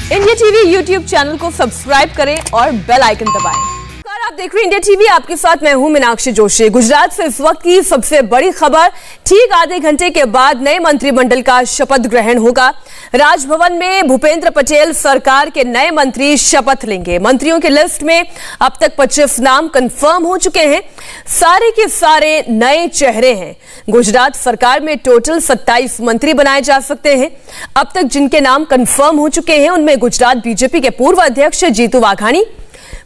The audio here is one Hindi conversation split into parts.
इंडिया टीवी यूट्यूब चैनल को सब्सक्राइब करें और बेल आइकन दबाएं। आप देख रहे हैं इंडिया टीवी, आपके साथ मैं हूं मीनाक्षी जोशी। गुजरात से इस वक्त की सबसे बड़ी खबर, ठीक आधे घंटे के बाद नए मंत्रिमंडल का शपथ ग्रहण होगा। राजभवन में भूपेंद्र पटेल सरकार के नए मंत्री शपथ लेंगे। मंत्रियों की लिस्ट में अब तक 25 नाम कंफर्म हो चुके हैं। सारे के सारे नए चेहरे हैं। गुजरात सरकार में टोटल 27 मंत्री बनाए जा सकते हैं। अब तक जिनके नाम कंफर्म हो चुके हैं उनमें गुजरात बीजेपी के पूर्व अध्यक्ष जीतू वाघाणी,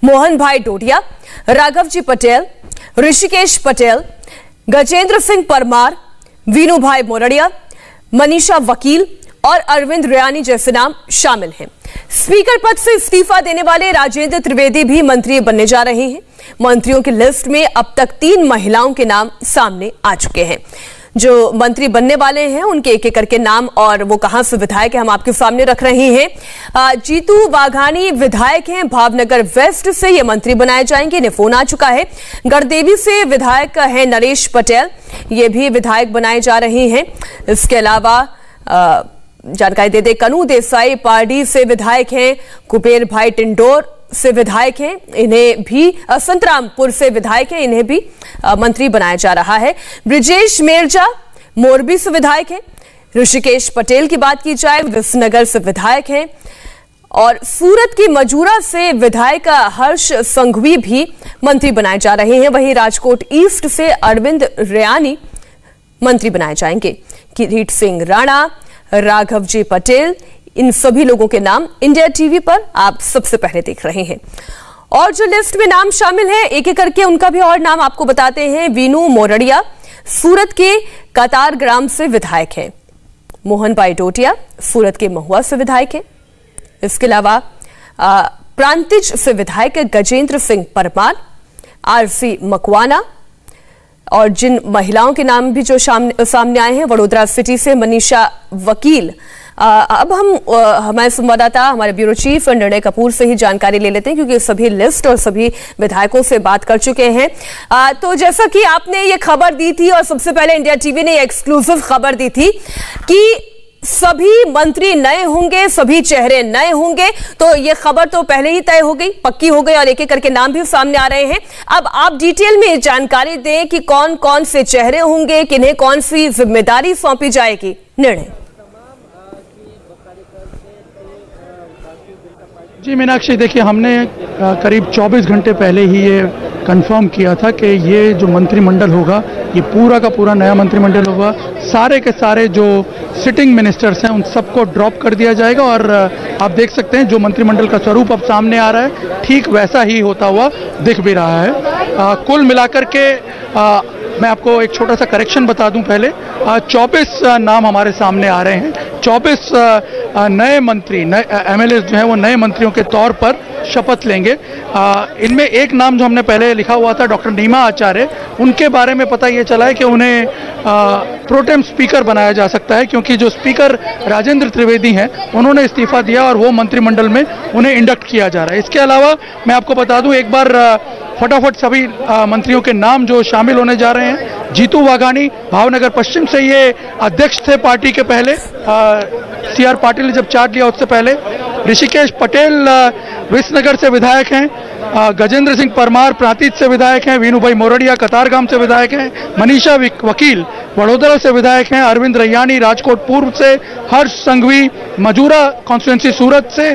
मोहन भाई डोडिया, राघव जी पटेल, ऋषिकेश पटेल, गजेंद्र सिंह परमार, वीनू भाई मोरडिया, मनीषा वकील और अरविंद रैयानी जैसे नाम शामिल हैं। स्पीकर पद से इस्तीफा देने वाले राजेंद्र त्रिवेदी भी मंत्री बनने जा रहे हैं। मंत्रियों की लिस्ट में अब तक 3 महिलाओं के नाम सामने आ चुके हैं। जो मंत्री बनने वाले हैं उनके एक एक करके नाम और वो कहां से विधायक है हम आपके सामने रख रहे हैं। जीतू वाघाणी विधायक हैं, भावनगर वेस्ट से ये मंत्री बनाए जाएंगे। इन्हें फोन आ चुका है। गढ़देवी से विधायक है नरेश पटेल, ये भी विधायक बनाए जा रहे हैं। इसके अलावा जानकारी दे दे, कनू देसाई पार्टी से विधायक हैं, कुबेर भाई टिंडोर से विधायक हैं, इन्हें भी संतरामपुर से विधायक हैं, इन्हें भी मंत्री बनाया जा रहा है। ब्रिजेश मेरजा मोरबी से विधायक हैं। ऋषिकेश पटेल की बात की जाए, विसनगर से विधायक हैं और सूरत की मजूरा से विधायक हर्ष संघवी भी मंत्री बनाए जा रहे हैं। वहीं राजकोट ईस्ट से अरविंद रैयानी मंत्री बनाए जाएंगे। किरीट सिंह राणा, राघव जी पटेल, इन सभी लोगों के नाम इंडिया टीवी पर आप सबसे पहले देख रहे हैं। और जो लिस्ट में नाम शामिल है एक एक करके उनका भी और नाम आपको बताते हैं। वीनू मोरडिया सूरत के कतार ग्राम से विधायक हैं। मोहन भाई डोडिया सूरत के महुआ से विधायक हैं। इसके अलावा प्रांतिज से विधायक गजेंद्र सिंह परमार, आरसी मकवाना और जिन महिलाओं के नाम भी जो सामने आए हैं, वडोदरा सिटी से मनीषा वकील। अब हम हमारे संवाददाता, हमारे ब्यूरो चीफ निर्णय कपूर से ही जानकारी ले लेते हैं क्योंकि सभी लिस्ट और सभी विधायकों से बात कर चुके हैं। तो जैसा कि आपने ये खबर दी थी और सबसे पहले इंडिया टीवी ने एक्सक्लूसिव खबर दी थी कि सभी मंत्री नए होंगे, सभी चेहरे नए होंगे, तो ये खबर तो पहले ही तय हो गई, पक्की हो गई और एक एक करके नाम भी सामने आ रहे हैं। अब आप डिटेल में जानकारी दें कि कौन कौन से चेहरे होंगे, किन्हें कौन सी जिम्मेदारी सौंपी जाएगी। निर्णय जी मीनाक्षी, देखिए हमने करीब 24 घंटे पहले ही ये कंफर्म किया था कि ये जो मंत्रिमंडल होगा ये पूरा का पूरा नया मंत्रिमंडल होगा। सारे के सारे जो सिटिंग मिनिस्टर्स हैं उन सबको ड्रॉप कर दिया जाएगा और आप देख सकते हैं जो मंत्रिमंडल का स्वरूप अब सामने आ रहा है ठीक वैसा ही होता हुआ दिख भी रहा है। कुल मिलाकर के मैं आपको एक छोटा सा करेक्शन बता दूं पहले। 24 नाम हमारे सामने आ रहे हैं। 24 नए मंत्री, नए एमएलए जो हैं वो नए मंत्रियों के तौर पर शपथ लेंगे। इनमें एक नाम जो हमने पहले लिखा हुआ था डॉक्टर नीमा आचार्य, उनके बारे में पता ये चला है कि उन्हें प्रोटेम स्पीकर बनाया जा सकता है क्योंकि जो स्पीकर राजेंद्र त्रिवेदी हैं उन्होंने इस्तीफा दिया और वो मंत्रिमंडल में उन्हें इंडक्ट किया जा रहा है। इसके अलावा मैं आपको बता दूं एक बार फटाफट सभी मंत्रियों के नाम जो शामिल होने जा रहे हैं। जीतू वाघाणी भावनगर पश्चिम से ये अध्यक्ष थे पार्टी के पहले, सीआर पाटिल ने जब चार्ज लिया उससे पहले। ऋषिकेश पटेल विसनगर से विधायक हैं। गजेंद्र सिंह परमार प्रांतिज से विधायक हैं। वीनू भाई मोरडिया कतारगाम से विधायक हैं। मनीषा वकील वडोदरा से विधायक हैं। अरविंद रैयानी राजकोट पूर्व से। हर्ष संघवी मजूरा कॉन्स्टिट्यूंसी सूरत से।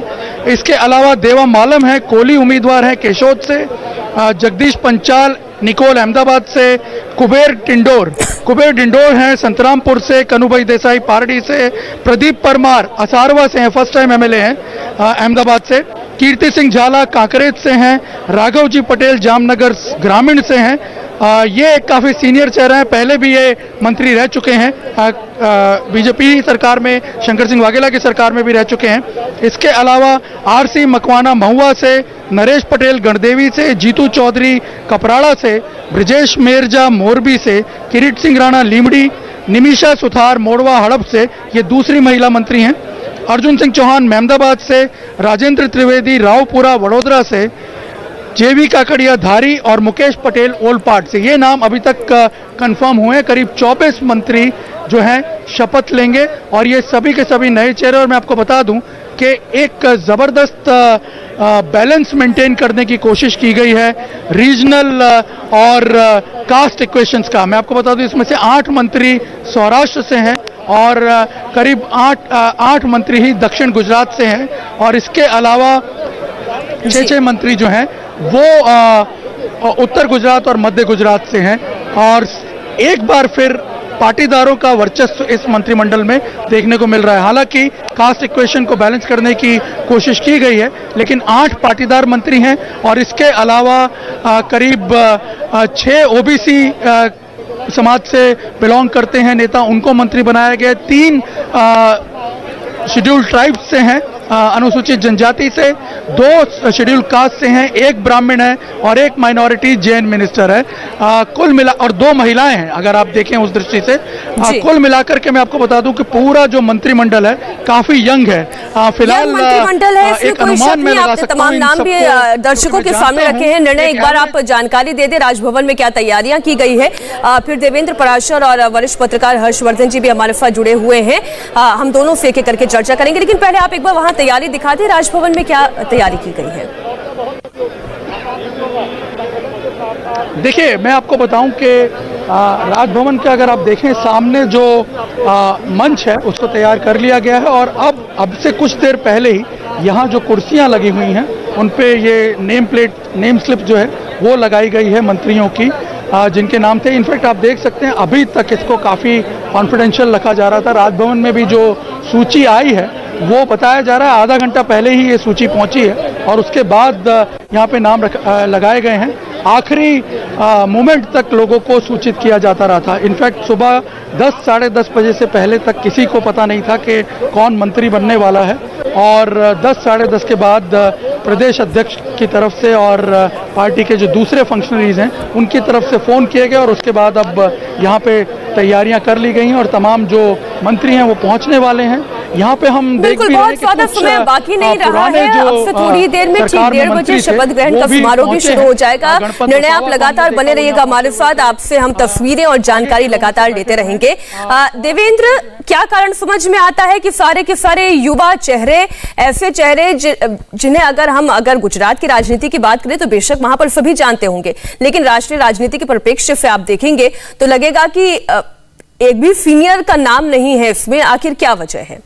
इसके अलावा देवा मालम है, कोहली उम्मीदवार हैं केशोद से। जगदीश पंचाल निकोल अहमदाबाद से। कुबेर डिंडोर हैं संतरामपुर से। कनुभाई देसाई पारडी से। प्रदीप परमार असारवा से हैं, फर्स्ट टाइम एमएलए हैं अहमदाबाद से। कीर्ति सिंह झाला कांकरेज से हैं। राघव जी पटेल जामनगर ग्रामीण से हैं। ये काफ़ी सीनियर चेहरा है, पहले भी ये मंत्री रह चुके हैं। बीजेपी सरकार में, शंकर सिंह वाघेला की सरकार में भी रह चुके हैं। इसके अलावा आरसी मकवाना महुआ से। नरेश पटेल गढ़देवी से। जीतू चौधरी कपराड़ा से। ब्रिजेश मेरजा मोरबी से। किरीट सिंह राणा लीमड़ी। निमिषा सुथार मोड़वा हड़प से, ये दूसरी महिला मंत्री हैं। अर्जुन सिंह चौहान मेहमदाबाद से। राजेंद्र त्रिवेदी रावपुरा वडोदरा से। जेवी काकड़िया धारी और मुकेश पटेल ओलपाट से। ये नाम अभी तक कंफर्म हुए हैं। करीब 24 मंत्री जो हैं शपथ लेंगे और ये सभी के सभी नए चेहरे। और मैं आपको बता दूं कि एक ज़बरदस्त बैलेंस मेंटेन करने की कोशिश की गई है रीजनल और कास्ट इक्वेशंस का। मैं आपको बता दूं इसमें से 8 मंत्री सौराष्ट्र से हैं और करीब 8 मंत्री ही दक्षिण गुजरात से हैं और इसके अलावा 6 मंत्री जो हैं वो उत्तर गुजरात और मध्य गुजरात से हैं और एक बार फिर पाटीदारों का वर्चस्व इस मंत्रिमंडल में देखने को मिल रहा है। हालांकि कास्ट इक्वेशन को बैलेंस करने की कोशिश की गई है लेकिन 8 पाटीदार मंत्री हैं और इसके अलावा करीब 6 ओबीसी समाज से बिलोंग करते हैं नेता, उनको मंत्री बनाया गया। 3 शेड्यूल्ड ट्राइब्स से हैं, अनुसूचित जनजाति से, 2 शेड्यूल्ड कास्ट से हैं, 1 ब्राह्मण है और 1 माइनॉरिटी जैन मिनिस्टर है। कुल मिला और 2 महिलाएं हैं अगर आप देखें उस दृष्टि से। कुल मिलाकर के मैं आपको बता दूं कि पूरा जो मंत्रिमंडल है काफी यंग है। फिलहाल मंत्रिमंडल है, एक अनुमान में लगा सकता हूं। तमाम नाम भी दर्शकों के सामने रखे हैं। निर्णय एक बार आप जानकारी दे दें, राजभवन में क्या तैयारियां की गई है। फिर देवेंद्र पराशर और वरिष्ठ पत्रकार हर्षवर्धन जी भी हमारे साथ जुड़े हुए हैं, हम दोनों से एक एक करके चर्चा करेंगे। लेकिन पहले आप एक बार वहां तैयारी दिखा दें, राजभवन में क्या तैयारी की गई है। देखिए मैं आपको बताऊं कि राजभवन के अगर आप देखें सामने जो मंच है उसको तैयार कर लिया गया है और अब से कुछ देर पहले ही यहाँ जो कुर्सियाँ लगी हुई हैं उन पे ये नेम स्लिप जो है वो लगाई गई है मंत्रियों की जिनके नाम थे। इनफैक्ट आप देख सकते हैं अभी तक इसको काफ़ी कॉन्फिडेंशियल रखा जा रहा था। राजभवन में भी जो सूची आई है वो बताया जा रहा है आधा घंटा पहले ही ये सूची पहुंची है और उसके बाद यहाँ पे नाम लगाए गए हैं। आखिरी मोमेंट तक लोगों को सूचित किया जाता रहा था। इनफैक्ट सुबह 10 साढ़े 10 बजे से पहले तक किसी को पता नहीं था कि कौन मंत्री बनने वाला है और 10 साढ़े 10 के बाद प्रदेश अध्यक्ष की तरफ से और पार्टी के जो दूसरे फंक्शनरीज हैं उनकी तरफ से फ़ोन किए गए और उसके बाद अब यहाँ पे तैयारियां कर ली गई हैं और तमाम जो मंत्री हैं वो पहुँचने वाले हैं। यहाँ पे हम देख भी बहुत ज्यादा समय बाकी नहीं रहा है, अब से थोड़ी देर में ठीक 1:30 बजे शपथ ग्रहण का समारोह भी शुरू हो जाएगा। निर्णय आप लगातार बने रहिएगा हमारे साथ, आपसे हम तस्वीरें और जानकारी लगातार लेते रहेंगे। देवेंद्र, क्या कारण समझ में आता है कि सारे के सारे युवा चेहरे, ऐसे चेहरे जिन्हें अगर गुजरात की राजनीति की बात करें तो बेशक वहां पर सभी जानते होंगे, लेकिन राष्ट्रीय राजनीति के परिप्रेक्ष्य से आप देखेंगे तो लगेगा कि एक भी सीनियर का नाम नहीं है इसमें, आखिर क्या वजह है?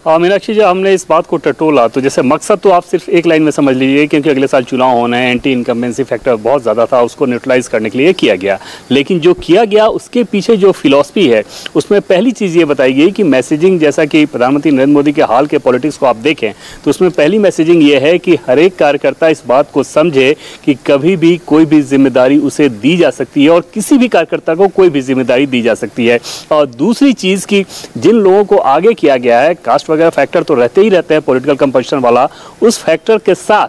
मीनाक्षी, जब हमने इस बात को टटोला तो जैसे मकसद तो आप सिर्फ एक लाइन में समझ लीजिए, क्योंकि अगले साल चुनाव होना है, एंटी इनकम्बेंसी फैक्टर बहुत ज़्यादा था, उसको न्यूट्रलाइज करने के लिए किया गया। लेकिन जो किया गया उसके पीछे जो फिलॉसफी है उसमें पहली चीज़ ये बताई गई कि मैसेजिंग, जैसा कि प्रधानमंत्री नरेंद्र मोदी के हाल के पॉलिटिक्स को आप देखें तो उसमें पहली मैसेजिंग ये है कि हर एक कार्यकर्ता इस बात को समझे कि कभी भी कोई भी जिम्मेदारी उसे दी जा सकती है और किसी भी कार्यकर्ता को कोई भी जिम्मेदारी दी जा सकती है। और दूसरी चीज़ की जिन लोगों को आगे किया गया है, कास्ट वगैरह फैक्टर तो रहते ही रहते हैं पॉलिटिकल कंपल्शन वाला, उस फैक्टर के साथ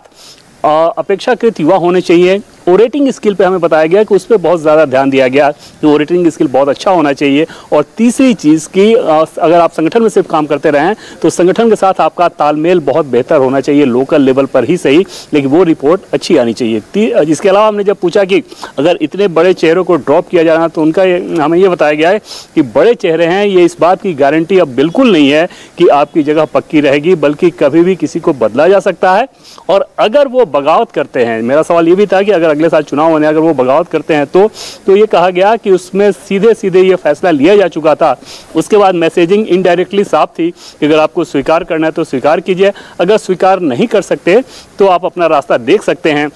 अपेक्षाकृत युवा होने चाहिए। ओरेटिंग स्किल पे हमें बताया गया कि उस पर बहुत ज़्यादा ध्यान दिया गया कि ओरेटिंग स्किल बहुत अच्छा होना चाहिए। और तीसरी चीज़ की अगर आप संगठन में सिर्फ काम करते रहें तो संगठन के साथ आपका तालमेल बहुत बेहतर होना चाहिए, लोकल लेवल पर ही सही, लेकिन वो रिपोर्ट अच्छी आनी चाहिए। इसके अलावा हमने जब पूछा कि अगर इतने बड़े चेहरों को ड्रॉप किया जा रहा है तो उनका हमें ये बताया गया है कि बड़े चेहरे हैं, ये इस बात की गारंटी अब बिल्कुल नहीं है कि आपकी जगह पक्की रहेगी, बल्कि कभी भी किसी को बदला जा सकता है। और अगर वो बगावत करते हैं, मेरा सवाल ये भी था कि अगर अगले साल चुनाव होने अगर वो बगावत करते हैं तो ये कहा गया कि उसमें सीधे सीधे ये फैसला लिया जा चुका था। उसके बाद मैसेजिंग इनडायरेक्टली साफ थी कि अगर आपको स्वीकार करना है तो स्वीकार कीजिए, अगर स्वीकार नहीं कर सकते तो आप अपना रास्ता देख सकते हैं।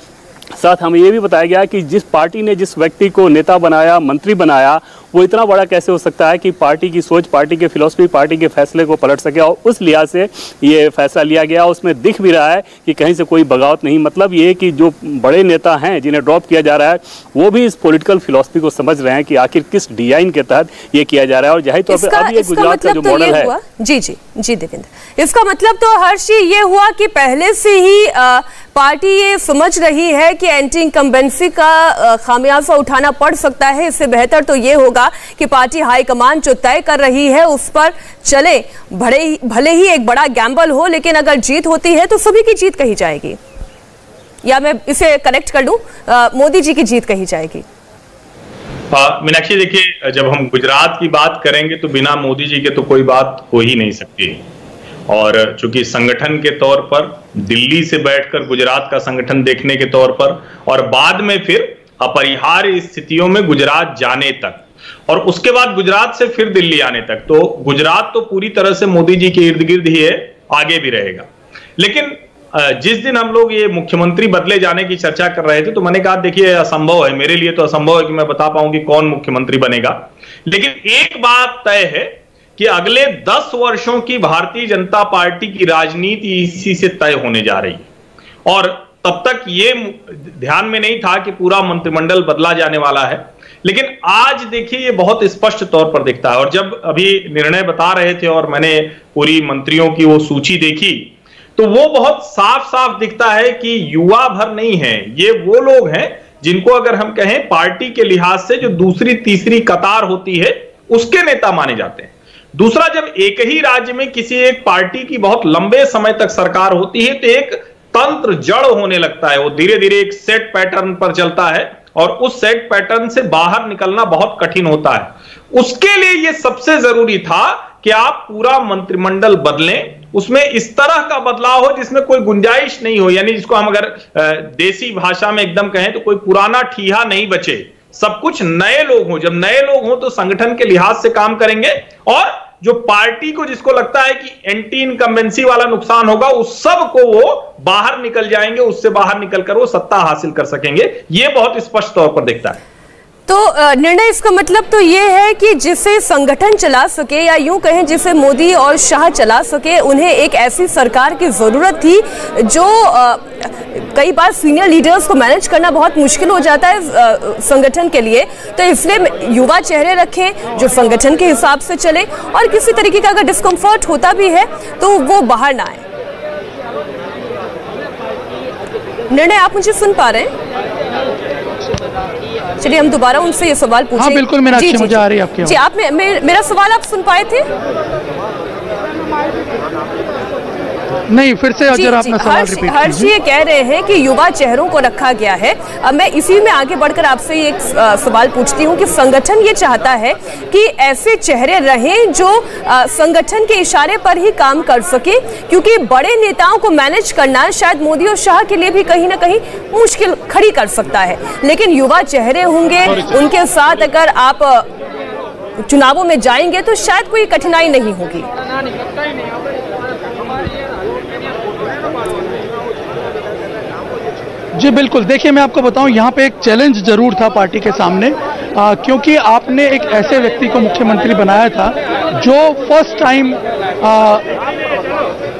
साथ हमें ये भी बताया गया कि जिस पार्टी ने जिस व्यक्ति को नेता बनाया, मंत्री बनाया, वो इतना बड़ा कैसे हो सकता है कि पार्टी की सोच, पार्टी के फिलॉसफी, पार्टी के फैसले को पलट सके। और उस लिहाज से ये फैसला लिया गया। उसमें दिख भी रहा है कि कहीं से कोई बगावत नहीं। मतलब ये कि जो बड़े नेता हैं जिन्हें ड्रॉप किया जा रहा है वो भी इस पॉलिटिकल फिलॉसफी को समझ रहे हैं कि आखिर किस डिजाइन के तहत ये किया जा रहा है। और जाहिर तौर पर अब ये गुजरात का जो मॉडल है। जी देवेंद्र, इसका मतलब तो हर्षी ये हुआ कि पहले से ही पार्टी ये समझ रही है कि एंटी इनकम्बेंसी का खामियाजा उठाना पड़ सकता है। इससे बेहतर तो ये होगा कि पार्टी हाईकमान जो तय कर रही है उस पर चले, भले ही एक बड़ा गैम्बल हो, लेकिन अगर जीत होती है तो सभी की जीत कही जाएगी, या मैं इसे करेक्ट कर लूं, मोदी जी की जीत कही जाएगी। मीनाक्षी, देखिए, जब हम गुजरात की बात करेंगे तो बिना मोदी जी के तो कोई बात हो ही नहीं सकती। और चूंकि संगठन के तौर पर दिल्ली से बैठकर गुजरात का संगठन देखने के तौर पर और बाद में फिर अपरिहार्य स्थितियों में गुजरात जाने तक और उसके बाद गुजरात से फिर दिल्ली आने तक, तो गुजरात तो पूरी तरह से मोदी जी के इर्द गिर्द ही है, आगे भी रहेगा। लेकिन जिस दिन हम लोग ये मुख्यमंत्री बदले जाने की चर्चा कर रहे थे तो मैंने कहा देखिए असंभव है, मेरे लिए तो असंभव है कि मैं बता पाऊं कि कौन मुख्यमंत्री बनेगा। लेकिन एक बात तय है कि अगले 10 वर्षों की भारतीय जनता पार्टी की राजनीति इसी से तय होने जा रही है और तब तक ये ध्यान में नहीं था कि पूरा मंत्रिमंडल बदला जाने वाला है। लेकिन आज देखिए ये बहुत स्पष्ट तौर पर दिखता है और जब अभी निर्णय बता रहे थे और मैंने पूरी मंत्रियों की वो सूची देखी तो वो बहुत साफ साफ दिखता है कि युवा भर नहीं है, ये वो लोग हैं जिनको अगर हम कहें पार्टी के लिहाज से जो दूसरी तीसरी कतार होती है उसके नेता माने जाते हैं। दूसरा, जब एक ही राज्य में किसी एक पार्टी की बहुत लंबे समय तक सरकार होती है तो एक तंत्र जड़ होने लगता है, वो धीरे धीरे एक सेट पैटर्न पर चलता है और उस सेट पैटर्न से बाहर निकलना बहुत कठिन होता है। उसके लिए यह सबसे जरूरी था कि आप पूरा मंत्रिमंडल बदलें, उसमें इस तरह का बदलाव हो जिसमें कोई गुंजाइश नहीं हो, यानी जिसको हम अगर देसी भाषा में एकदम कहें तो कोई पुराना ठीहा नहीं बचे, सब कुछ नए लोग हों। जब नए लोग हों तो संगठन के लिहाज से काम करेंगे और जो पार्टी को जिसको लगता है कि एंटी इनकम्बेंसी वाला नुकसान होगा उस सब को वो बाहर निकल जाएंगे, उससे बाहर निकलकर वो सत्ता हासिल कर सकेंगे। ये बहुत स्पष्ट तौर पर दिखता है। तो निर्णय इसका मतलब तो ये है कि जिसे संगठन चला सके या यूं कहें जिसे मोदी और शाह चला सके, उन्हें एक ऐसी सरकार की जरूरत थी जो कई बार सीनियर लीडर्स को मैनेज करना बहुत मुश्किल हो जाता है संगठन के लिए, तो इसलिए युवा चेहरे रखें जो संगठन के हिसाब से चले और किसी तरीके का अगर डिस्कम्फर्ट होता भी है तो वो बाहर ना आए। निर्णय आप मुझे सुन पा रहे हैं? चलिए हम दोबारा उनसे ये सवाल पूछें। हाँ बिल्कुल मीनाक्षी, मुझे आ रही है आपकी जी। आप मेरा सवाल आप सुन पाए थे? नहीं, फिर से अगर अपना सवाल रिपीट कीजिए। हर्ष ये कह रहे हैं कि युवा चेहरों को रखा गया है। अब मैं इसी में आगे बढ़कर आपसे एक सवाल पूछती हूँ कि संगठन ये चाहता है कि ऐसे चेहरे रहें जो संगठन के इशारे पर ही काम कर सके, क्योंकि बड़े नेताओं को मैनेज करना शायद मोदी और शाह के लिए भी कहीं ना कहीं मुश्किल खड़ी कर सकता है, लेकिन युवा चेहरे होंगे, उनके साथ अगर आप चुनावों में जाएंगे तो शायद कोई कठिनाई नहीं होगी। जी बिल्कुल, देखिए मैं आपको बताऊं यहाँ पे एक चैलेंज जरूर था पार्टी के सामने, क्योंकि आपने एक ऐसे व्यक्ति को मुख्यमंत्री बनाया था जो फर्स्ट टाइम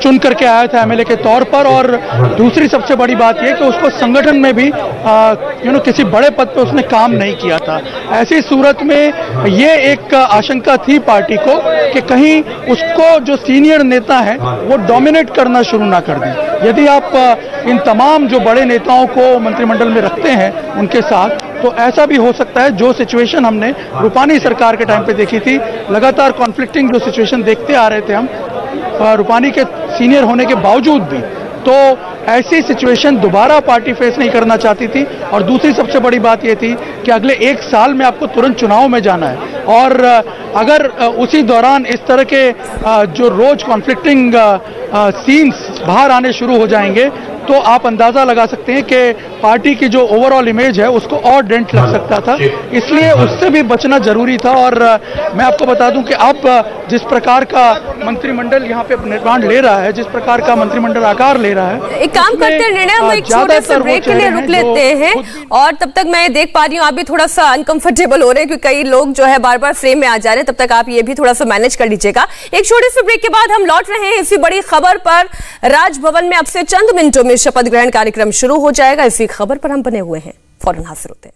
चुन करके आया था एमएलए के तौर पर, और दूसरी सबसे बड़ी बात यह कि उसको संगठन में भी किसी बड़े पद पे उसने काम नहीं किया था। ऐसी सूरत में ये एक आशंका थी पार्टी को कि कहीं उसको जो सीनियर नेता हैं वो डोमिनेट करना शुरू ना कर दें। यदि आप इन तमाम जो बड़े नेताओं को मंत्रिमंडल में रखते हैं उनके साथ, तो ऐसा भी हो सकता है जो सिचुएशन हमने रूपानी सरकार के टाइम पे देखी थी, लगातार कॉन्फ्लिक्टिंग जो सिचुएशन देखते आ रहे थे हम रूपानी के सीनियर होने के बावजूद भी, तो ऐसी सिचुएशन दोबारा पार्टी फेस नहीं करना चाहती थी। और दूसरी सबसे बड़ी बात यह थी कि अगले 1 साल में आपको तुरंत चुनाव में जाना है, और अगर उसी दौरान इस तरह के जो रोज कॉन्फ्लिक्टिंग सीन्स बाहर आने शुरू हो जाएंगे तो आप अंदाजा लगा सकते हैं कि पार्टी की जो ओवरऑल इमेज है उसको और डेंट लग सकता था, इसलिए उससे भी बचना जरूरी था। और मैं आपको बता दूं कि अब जिस प्रकार का मंत्रिमंडल यहाँ पे निर्माण ले रहा है, जिस प्रकार का मंत्रिमंडल आकार ले रहा है, एक काम करते हैं निर्णय, हम एक छोटे से ब्रेक के लिए रुक लेते हैं, और तब तक मैं देख पा रही हूँ आप भी थोड़ा सा अनकंफर्टेबल हो रहे हैं क्योंकि कई लोग जो है बार बार फ्रेम में आ जा रहे हैं, तब तक आप ये भी थोड़ा सा मैनेज कर लीजिएगा। एक छोटे से ब्रेक के बाद हम लौट रहे हैं इसी बड़ी खबर पर। राजभवन में अब से चंद मिनटों में शपथ ग्रहण कार्यक्रम शुरू हो जाएगा, इसी खबर पर हम बने हुए हैं, फौरन हाजिर होते हैं।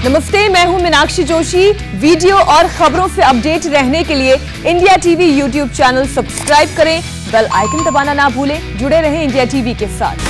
नमस्ते, मैं हूं मीनाक्षी जोशी। वीडियो और खबरों से अपडेट रहने के लिए India TV YouTube channel subscribe करें, बेल आइकन दबाना ना भूलें। जुड़े रहें इंडिया टीवी के साथ।